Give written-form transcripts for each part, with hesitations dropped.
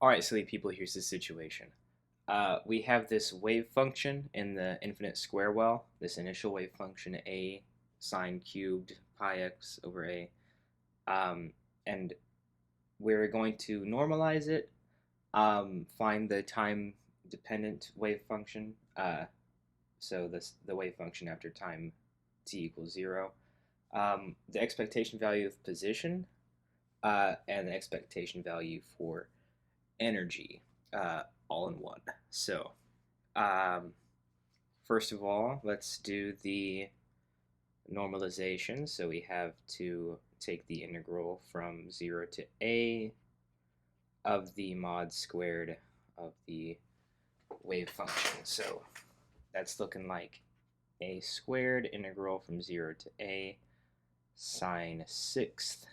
Alright, silly people, here's the situation. We have this wave function in the infinite square well, this initial wave function a sine cubed pi x over a, um, and we're going to normalize it, find the time-dependent wave function, so the wave function after time t equals 0, the expectation value of position, and the expectation value for energy, all in one. So, um, first of all, let's do the normalization. So we have to take the integral from 0 to a of the mod squared of the wave function. So that's looking like a squared integral from 0 to a sine sixth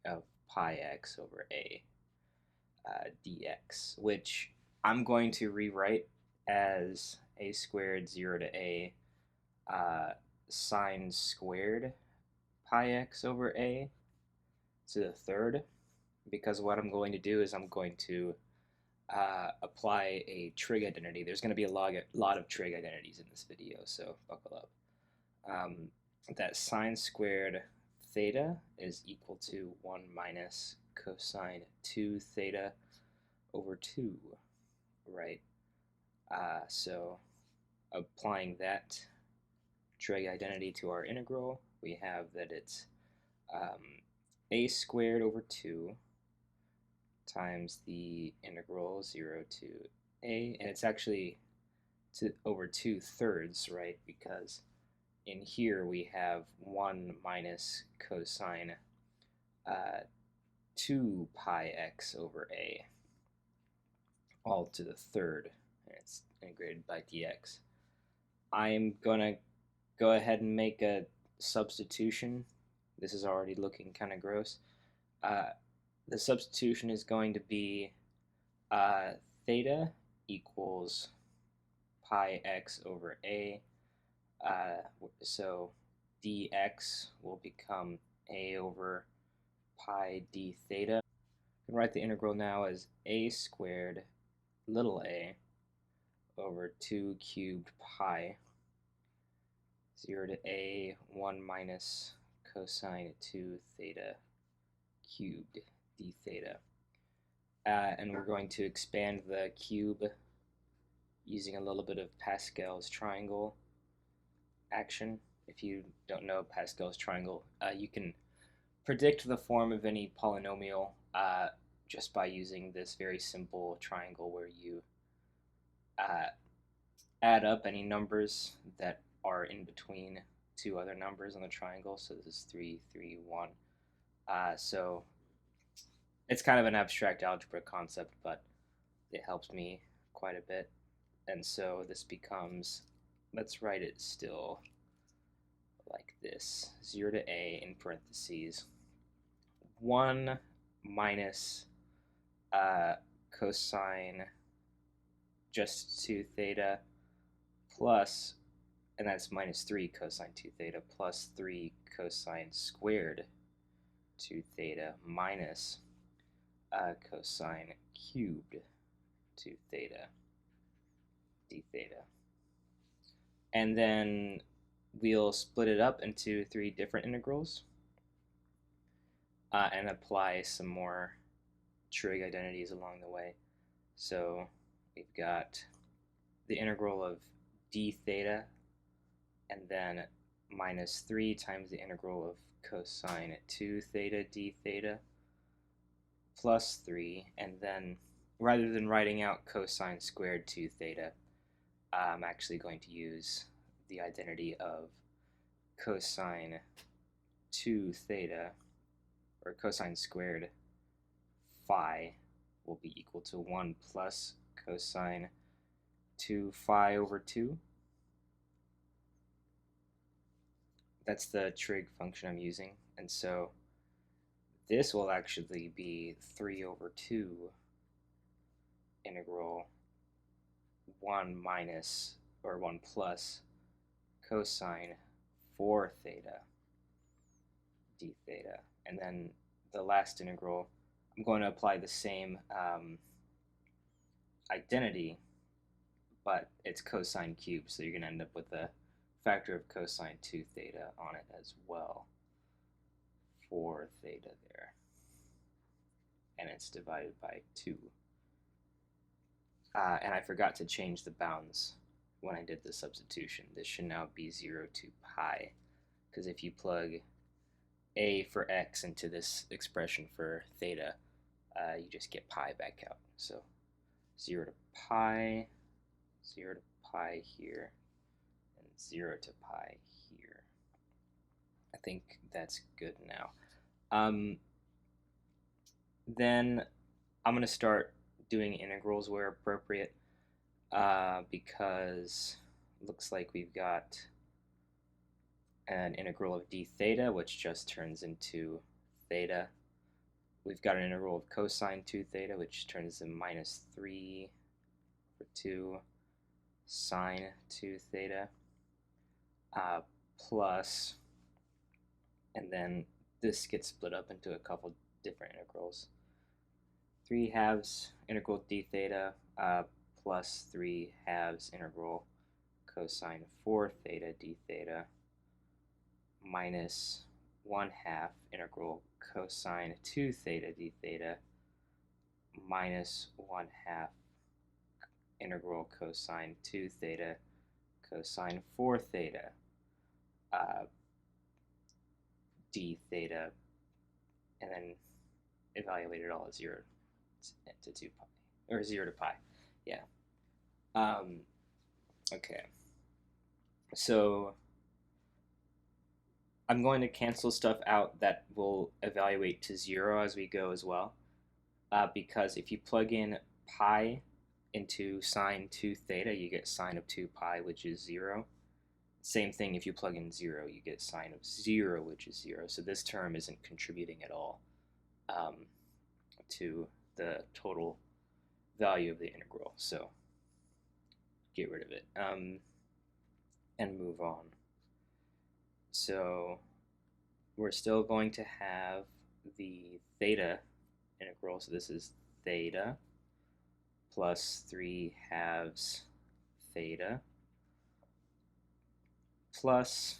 of pi x over a dx, which I'm going to rewrite as a squared 0 to a sine squared pi x over a to the third, because what I'm going to do is I'm going to apply a trig identity. There's going to be a lot of trig identities in this video, so buckle up. That sine squared theta is equal to 1 minus cosine 2 theta over 2, right? So applying that trig identity to our integral, we have that it's a squared over 2 times the integral 0 to a, and it's actually over 2/3, right? Because in here we have 1 minus cosine 2 pi x over a, all to the third, and it's integrated by dx. I'm gonna go ahead and make a substitution. This is already looking kind of gross. The substitution is going to be theta equals pi x over a. So dx will become a over pi d theta. I can write the integral now as a squared little a over 2 cubed pi 0 to a 1 minus cosine 2 theta cubed d theta. And we're going to expand the cube using a little bit of Pascal's triangle action. If you don't know Pascal's triangle, you can predict the form of any polynomial just by using this very simple triangle where you add up any numbers that are in between two other numbers on the triangle. So this is 3, 3, 1. So it's kind of an abstract algebra concept, but it helps me quite a bit. And so this becomes, let's write it still like this: 0 to a in parentheses 1 minus cosine just 2 theta plus, and that's minus 3 cosine 2 theta plus 3 cosine squared 2 theta minus cosine cubed 2 theta d theta. And then we'll split it up into 3 different integrals and apply some more trig identities along the way. So we've got the integral of d theta, and then minus 3 times the integral of cosine 2 theta d theta plus 3, and then rather than writing out cosine squared 2 theta, I'm actually going to use the identity of cosine 2 theta, or cosine squared phi, will be equal to 1 plus cosine 2 phi over 2. That's the trig function I'm using, and so this will actually be 3 over 2 integral 1 minus, or 1 plus cosine 4 theta d theta. And then the last integral, I'm going to apply the same identity, but it's cosine cubed, so you're going to end up with a factor of cosine 2 theta on it as well. 4 theta there. And it's divided by 2. And I forgot to change the bounds when I did the substitution. This should now be 0 to pi, because if you plug a for x into this expression for theta, you just get pi back out. So 0 to pi, 0 to pi here, and 0 to pi here. I think that's good now. Then I'm going to start doing integrals where appropriate, because it looks like we've got an integral of d theta, which just turns into theta. We've got an integral of cosine 2 theta, which turns into minus 3 over 2 sine 2 theta, plus, and then this gets split up into a couple different integrals. 3 halves integral d theta plus 3 halves integral cosine 4 theta d theta minus 1 half integral cosine 2 theta d theta minus 1 half integral cosine 2 theta cosine 4 theta d theta, and then evaluate it all at 0 to 2 pi, or 0 to pi. Yeah. Okay. So I'm going to cancel stuff out that will evaluate to 0 as we go as well, because if you plug in pi into sine 2 theta, you get sine of 2 pi, which is 0. Same thing if you plug in 0, you get sine of 0, which is 0. So this term isn't contributing at all to the total value of the integral. So get rid of it and move on. So we're still going to have the theta integral. So this is theta plus 3 halves theta plus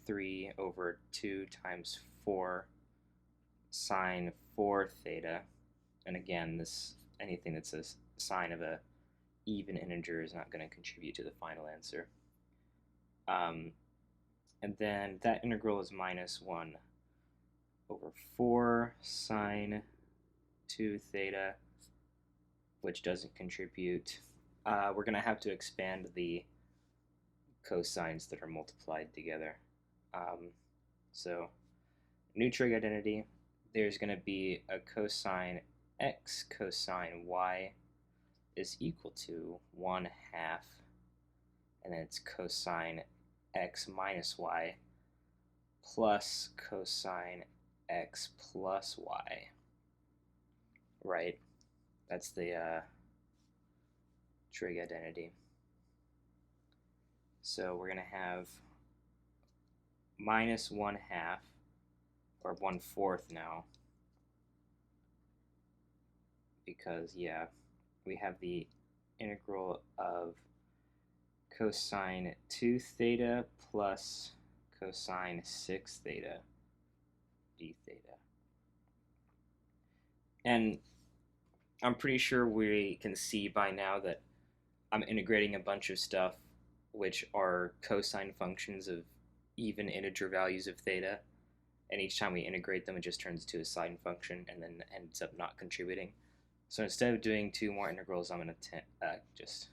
3 over 2 times 4 sine 4 theta. And again, this anything that's a sine of a even integer is not going to contribute to the final answer. And then that integral is minus 1 over 4 sine 2 theta, which doesn't contribute. We're going to have to expand the cosines that are multiplied together. So new trig identity, there's going to be a cosine x cosine y is equal to 1 half, and then it's cosine x minus y plus cosine x plus y, right? That's the trig identity. So we're going to have minus 1 half, or 1/4 now, because, yeah, we have the integral of cosine 2 theta plus cosine 6 theta d theta. And I'm pretty sure we can see by now that I'm integrating a bunch of stuff which are cosine functions of even integer values of theta, and each time we integrate them it just turns into a sine function and then ends up not contributing. So instead of doing 2 more integrals, I'm going to just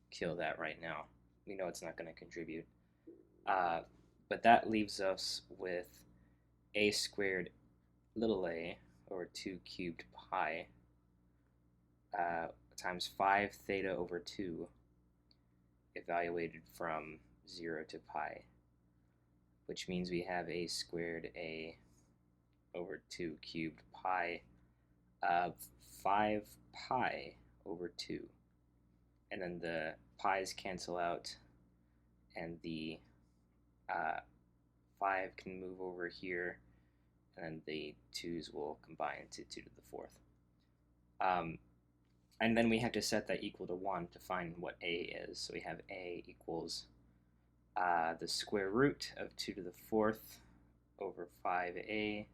kill that right now. We know it's not going to contribute. But that leaves us with a squared little a over 2 cubed pi times 5 theta over 2 evaluated from 0 to pi, which means we have a squared a over 2 cubed pi of 5 pi over 2. And then the pi's cancel out, and the 5 can move over here, and then the 2's will combine to 2 to the 4th. And then we have to set that equal to 1 to find what a is. So we have a equals the square root of 2 to the 4th over 5a.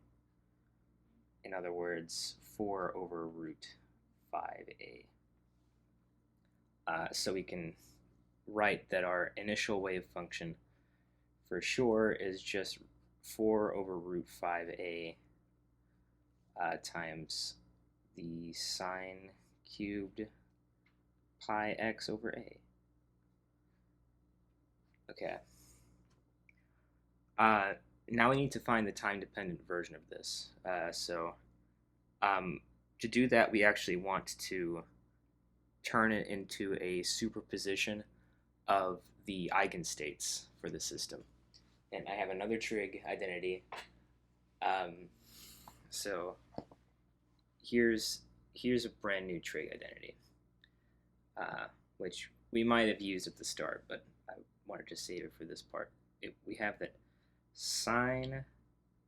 In other words, 4 over root 5a. So we can write that our initial wave function for sure is just 4 over root 5a times the sine cubed pi x over a. Okay. Now we need to find the time-dependent version of this. To do that, we actually want to turn it into a superposition of the eigenstates for the system. And I have another trig identity. So here's a brand new trig identity, which we might have used at the start, but I wanted to save it for this part. We have that sine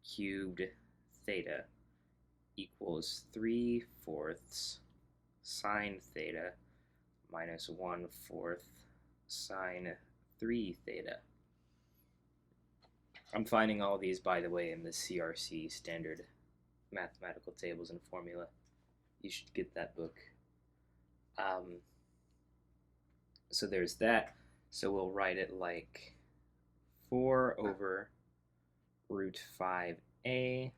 cubed theta equals 3/4 sine theta minus 1/4 sine 3 theta. I'm finding all these, by the way, in the CRC standard mathematical tables and formula. You should get that book. So there's that. So we'll write it like 4 over root 5a.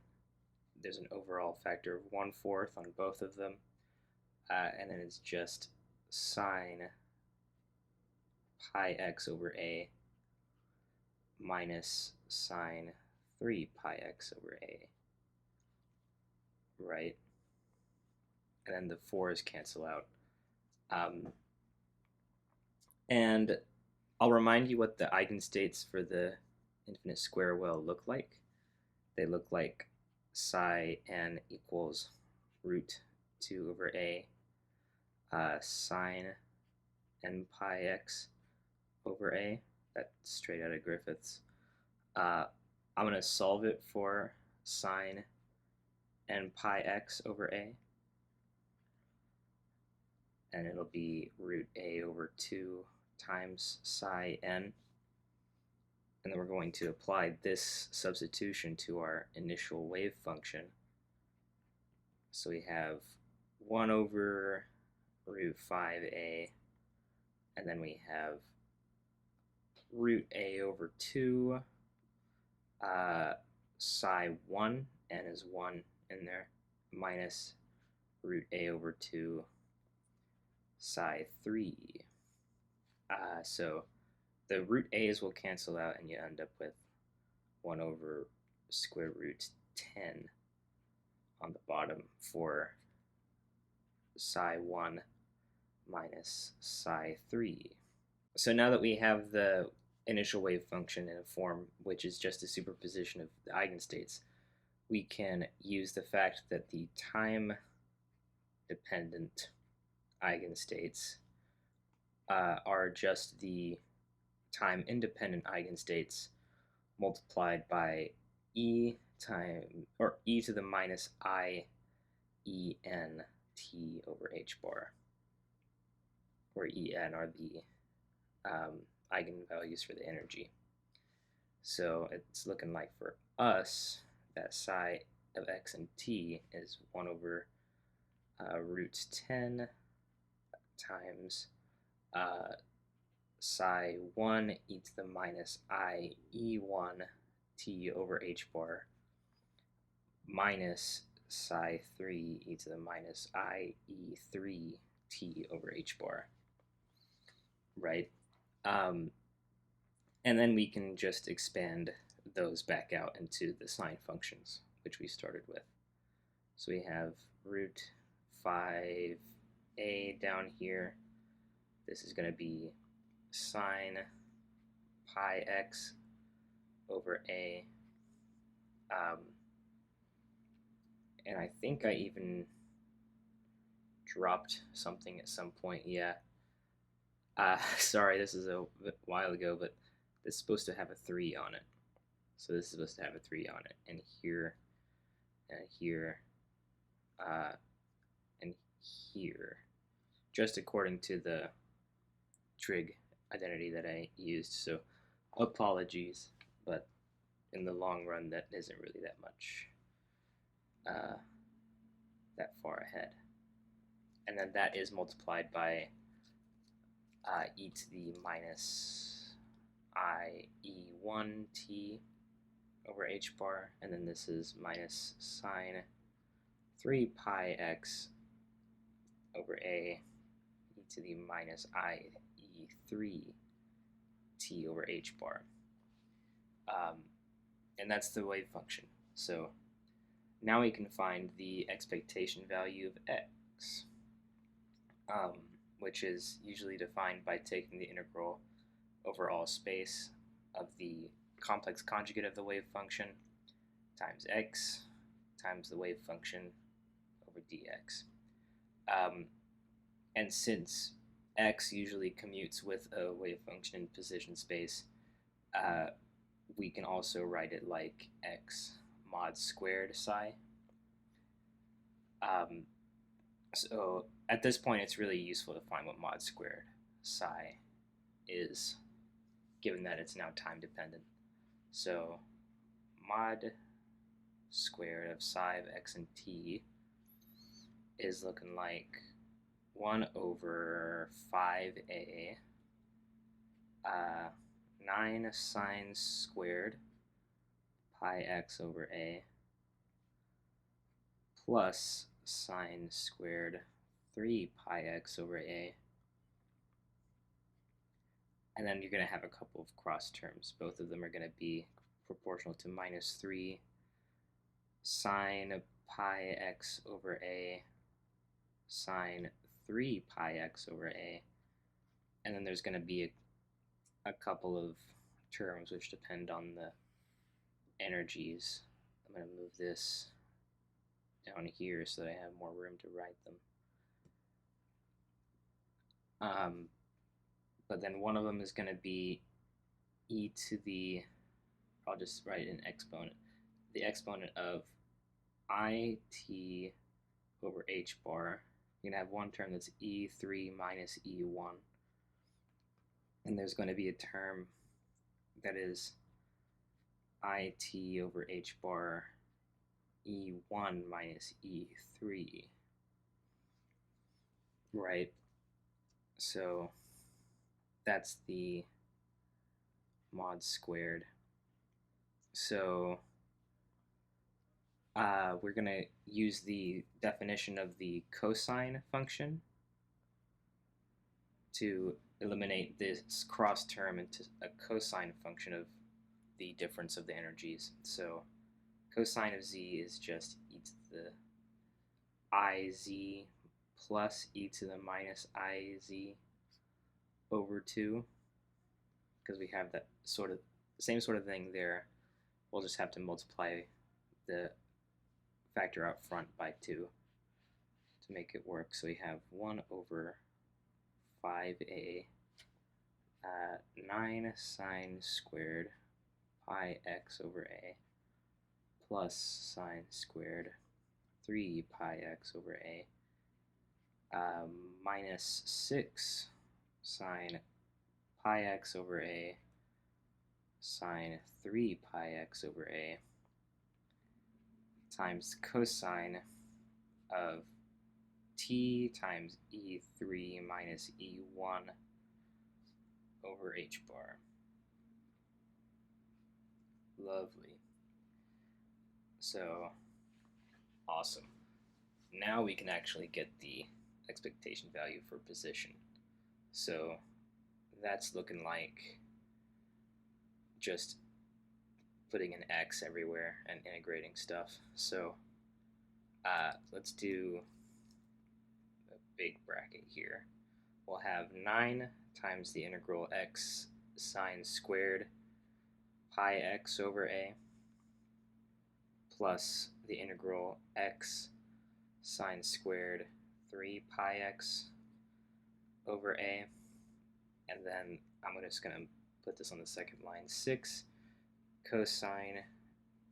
There's an overall factor of 1/4 on both of them. And then it's just sine pi x over a minus sine 3 pi x over a. Right? And then the 4's cancel out. And I'll remind you what the eigenstates for the infinite square well look like. They look like psi n equals root 2 over a sine n pi x over a. That's straight out of Griffiths. I'm going to solve it for sine n pi x over a. And it'll be root a over 2 times psi n. And then we're going to apply this substitution to our initial wave function. So we have 1 over root 5a, and then we have root a over 2, psi 1, n is 1 in there, minus root a over 2, psi 3. So the root a's will cancel out, and you end up with 1 over square root 10 on the bottom for psi 1 minus psi 3. So now that we have the initial wave function in a form which is just a superposition of the eigenstates, we can use the fact that the time-dependent eigenstates are just the time-independent eigenstates multiplied by e to the minus I e n t over h bar, where e n are the eigenvalues for the energy. So it's looking like for us that psi of x and t is 1 over root 10 times psi 1 e to the minus I e1 t over h bar minus psi 3 e to the minus I e3 t over h bar, right? And then we can just expand those back out into the sine functions, which we started with. So we have root 5a down here. This is going to be sine pi x over a. And I think I even dropped something at some point. Yeah. Sorry, this is a while ago, but this is supposed to have a 3 on it. So this is supposed to have a 3 on it. And here, and here, and here. just according to the trig identity that I used, so apologies, but in the long run that isn't really that much uh, that far ahead. And then that is multiplied by e to the minus I e1 t over h bar, and then this is minus sine 3 pi x over a e to the minus I e3 t over h bar. And that's the wave function. So now we can find the expectation value of x, which is usually defined by taking the integral over all space of the complex conjugate of the wave function times x times the wave function over dx. And since x usually commutes with a wave function in position space, we can also write it like x mod squared psi. So at this point, it's really useful to find what mod squared psi is, given that it's now time dependent. So mod squared of psi of x and t is looking like 1 over 5a 9 sine squared pi x over a plus sine squared 3 pi x over a. And then you're going to have a couple of cross terms. Both of them are going to be proportional to minus 3 sine pi x over a sine 3 pi x over a. And then there's going to be a couple of terms which depend on the energies. I'm going to move this down here so that I have more room to write them. But then one of them is going to be e to the, I'll just write an exponent, the exponent of it over h bar. You're going to have one term that's e3 minus e1. And there's going to be a term that is it over h bar e1 minus e3. Right? So that's the mod squared. So we're going to use the definition of the cosine function to eliminate this cross term into a cosine function of the difference of the energies. So cosine of z is just e to the iz plus e to the minus iz over 2, because we have that sort of same sort of thing there. We'll just have to multiply the factor out front by 2 to make it work. So we have 1 over 5a 9 sine squared pi x over a plus sine squared 3 pi x over a minus 6 sine pi x over a sine 3 pi x over a times cosine of t times e3 minus e1 over h bar. Lovely. So, awesome. Now we can actually get the expectation value for position. So that's looking like just putting an x everywhere and integrating stuff. So let's do a big bracket here. We'll have 9 times the integral x sine squared pi x over a plus the integral x sine squared 3 pi x over a, and then I'm just going to put this on the second line, 6 cosine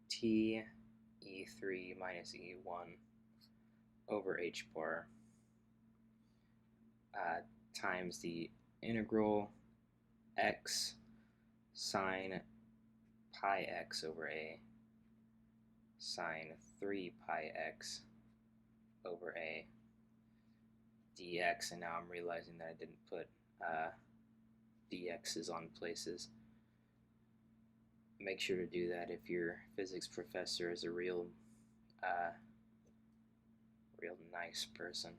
t e3 minus e1 over h bar times the integral x sine pi x over a sine 3 pi x over a dx, and now I'm realizing that I didn't put dx's on places. Make sure to do that if your physics professor is a real nice person.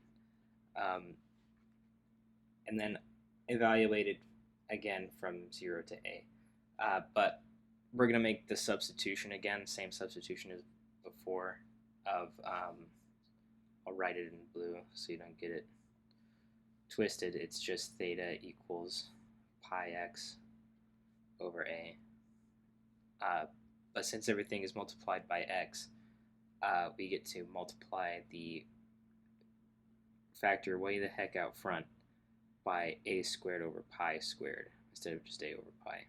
And then evaluate it again from 0 to a. But we're going to make the substitution again, same substitution as before of, I'll write it in blue so you don't get it twisted. It's just theta equals pi x over a. But since everything is multiplied by x, we get to multiply the factor way the heck out front by a squared over pi squared instead of just a over pi.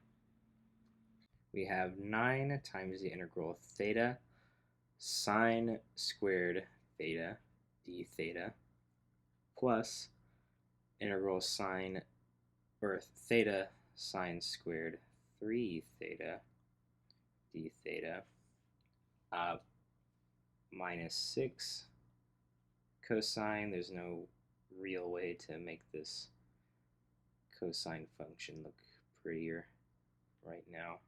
We have 9 times the integral theta sine squared theta d theta plus integral sine, or theta sine squared 3 theta d theta minus 6 cosine. There's no real way to make this cosine function look prettier right now.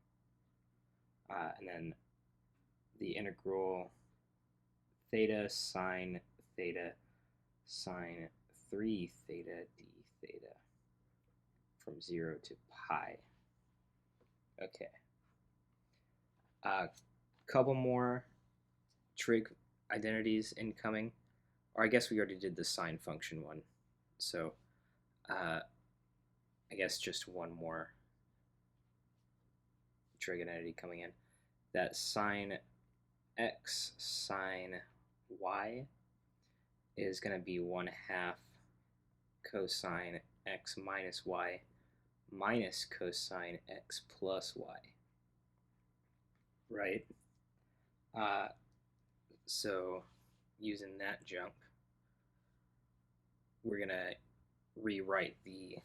And then the integral theta sine 3 theta d theta from 0 to pi. Okay. Couple more trig identities incoming, or I guess we already did the sine function one, so I guess just one more trig identity coming in. That sine x sine y is going to be 1/2 cosine x minus y minus cosine x plus y, right? So using that jump, we're going to rewrite the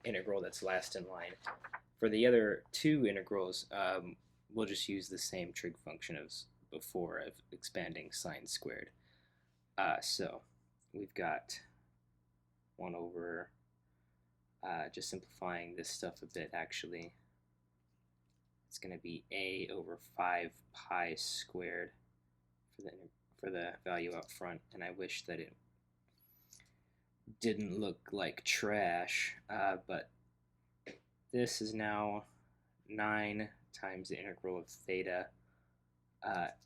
integral that's last in line. For the other two integrals, we'll just use the same trig function as before of expanding sine squared. So we've got 1 over, just simplifying this stuff a bit actually, it's going to be a over 5 pi squared for the value up front, and I wish that it didn't look like trash, but this is now 9 times the integral of theta.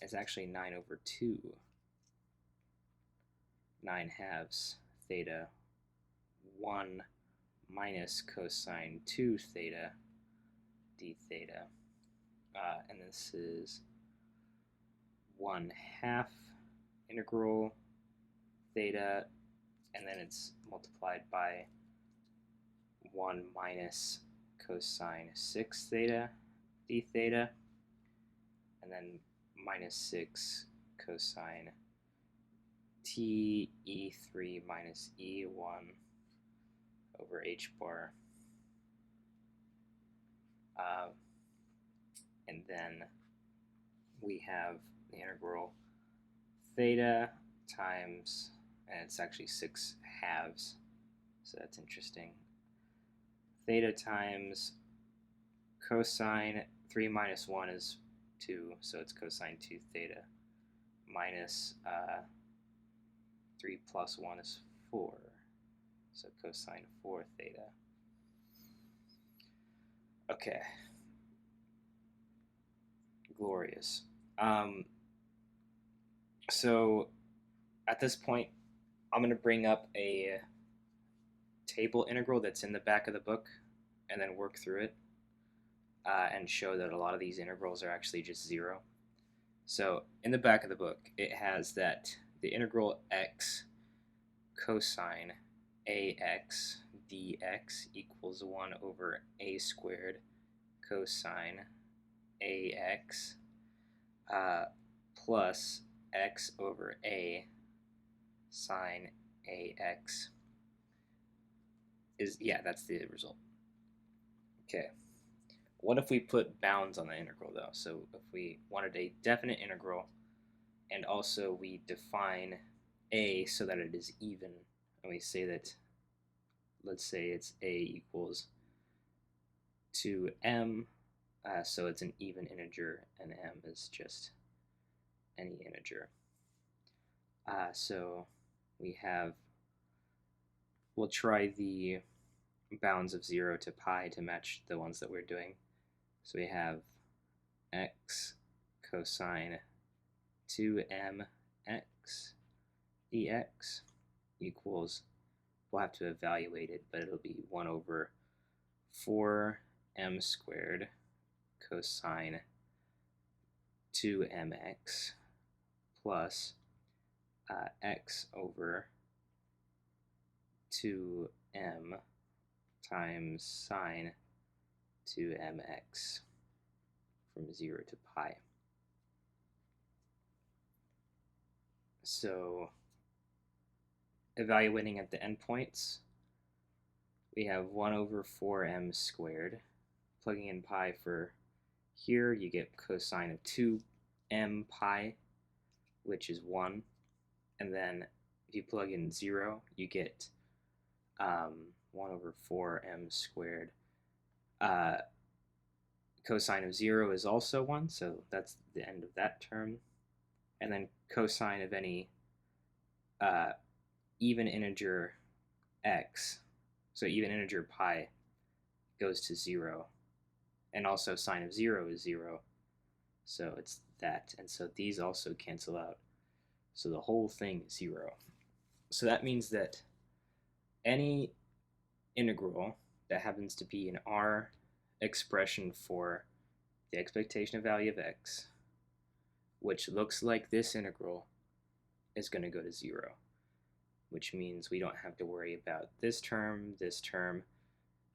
It's actually 9 over 2, 9/2 theta 1 minus cosine 2 theta d theta, and this is 1/2 integral theta, and then it's multiplied by 1 minus cosine 6 theta d theta, and then minus 6 cosine t e3 minus e1 over h bar. And then we have the integral theta times, and it's actually 6/2, so that's interesting. Theta times cosine 3 minus 1 is 2, so it's cosine 2 theta minus 3 plus 1 is 4, so cosine 4 theta. Okay. Glorious. So at this point, I'm going to bring up a table integral that's in the back of the book and then work through it and show that a lot of these integrals are actually just 0. So in the back of the book, it has that the integral x cosine ax dx equals 1 over a squared cosine ax plus x over a sine ax yeah, that's the result. Okay. What if we put bounds on the integral though? So if we wanted a definite integral and also we define a so that it is even, and we say that, let's say it's a equals 2m, so it's an even integer and m is just any integer. So we have, we'll try the bounds of 0 to pi to match the ones that we're doing. So we have x cosine 2mx dx equals, we'll have to evaluate it, but it'll be 1 over 4m squared cosine 2mx plus x over 2m times sine 2mx from 0 to pi. So evaluating at the endpoints, we have 1 over 4m squared. Plugging in pi for here, you get cosine of 2m pi, which is 1. And then if you plug in 0, you get 1 over 4m squared. Cosine of 0 is also 1, so that's the end of that term. And then cosine of any even integer x, so even integer pi, goes to 0. And also sine of 0 is 0, so it's that. And so these also cancel out. So the whole thing is 0. So that means that any integral that happens to be in our expression for the expectation of value of x, which looks like this integral, is going to go to 0, which means we don't have to worry about this term, this term,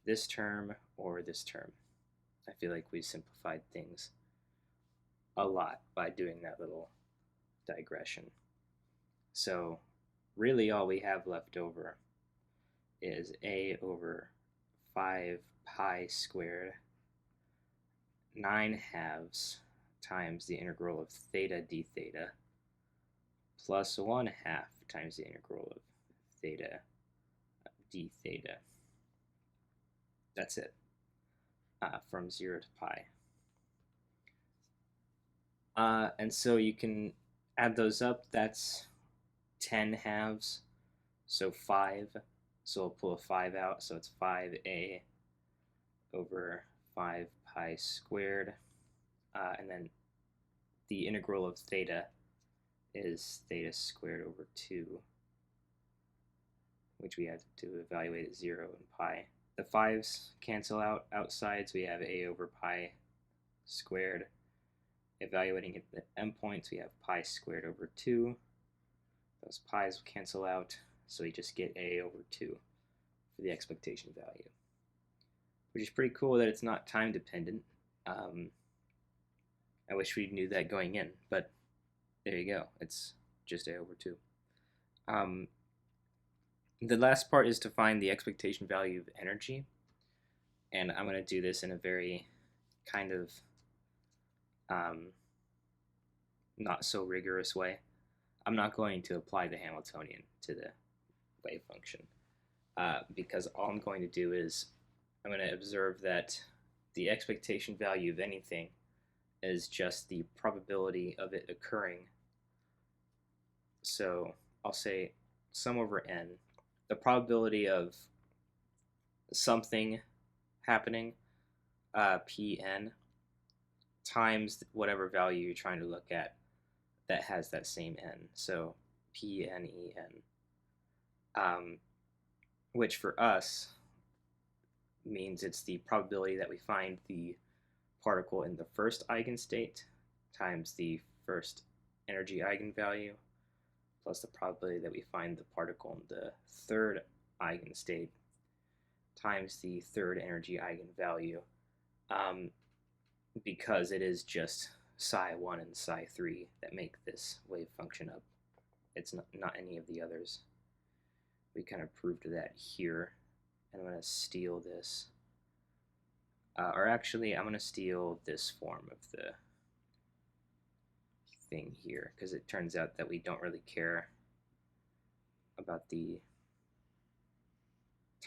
this term, or this term. I feel like we simplified things a lot by doing that little digression. So really all we have left over is a over 5 pi squared 9 halves times the integral of theta d theta plus 1 half times the integral of theta d theta. That's it, from 0 to pi. And so you can add those up. That's 10 halves, so 5. So we'll pull a 5 out, so it's 5a over 5 pi squared. And then the integral of theta is theta squared over 2, which we have to evaluate at 0 and pi. The 5's cancel out outside, so we have a over pi squared. Evaluating at the endpoints, we have pi squared over 2. Those pi's will cancel out, so we just get a over 2 for the expectation value, which is pretty cool that it's not time dependent. I wish we knew that going in, but there you go. It's just a over 2. The last part is to find the expectation value of energy, and I'm going to do this in a very kind of not so rigorous way. I'm not going to apply the Hamiltonian to the wave function, because all I'm going to do is I'm going to observe that the expectation value of anything is just the probability of it occurring. So I'll say sum over n, the probability of something happening, Pn, times whatever value you're trying to look at that has that same n. So Pnen, which for us means it's the probability that we find the particle in the first eigenstate times the first energy eigenvalue plus the probability that we find the particle in the third eigenstate times the third energy eigenvalue, because it is just psi 1 and psi 3 that make this wave function up. It's not any of the others. We kind of proved that here, and I'm going to steal this. Or actually, I'm going to steal this form of the thing here, because it turns out that we don't really care about the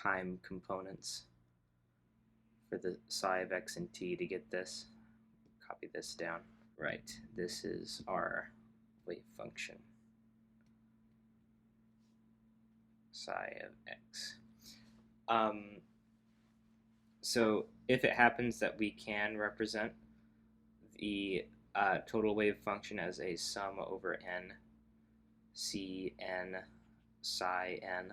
time components for the psi of x and t to get this. Copy this down. Right, this is our wave function, psi of x. So if it happens that we can represent the total wave function as a sum over n, c n psi n,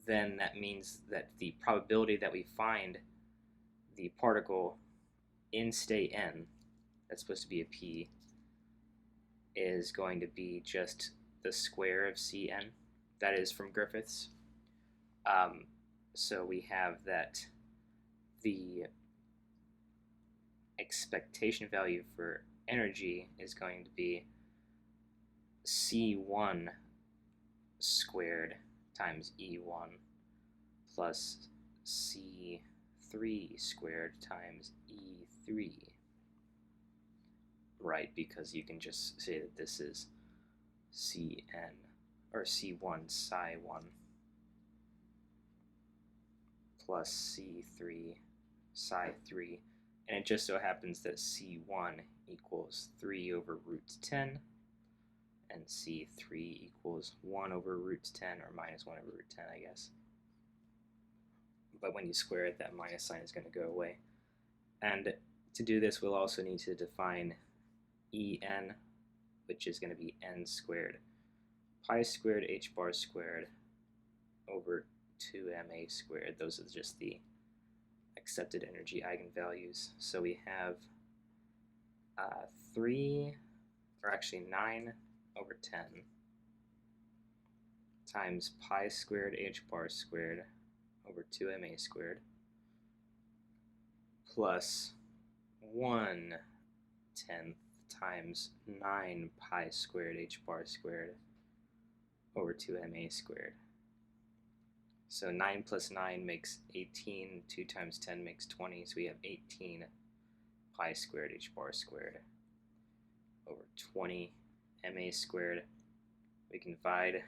then that means that the probability that we find the particle in state n, that's supposed to be a p, is going to be just the square of Cn. That is from Griffiths. So we have that the expectation value for energy is going to be C1 squared times E1 plus C3 squared times E3. Right, because you can just say that this is Cn, or C1 psi 1 plus C3 psi 3, and it just so happens that C1 equals 3 over root 10, and C3 equals 1 over root 10, or minus 1 over root 10, I guess. But when you square it, that minus sign is going to go away. And to do this, we'll also need to define En, which is going to be n squared pi squared h bar squared over 2ma squared. Those are just the accepted energy eigenvalues. So we have 3, or actually 9 over 10 times pi squared h bar squared over 2ma squared plus 1/10 times 9 pi squared h bar squared over 2ma squared. So 9 plus 9 makes 18, 2 times 10 makes 20, so we have 18 pi squared h bar squared over 20 ma squared. We can divide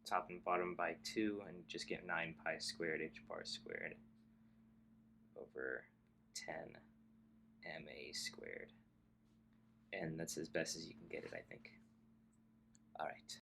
top and bottom by 2 and just get 9 pi squared h bar squared over 10 ma squared. And that's as best as you can get it, I think. Alright.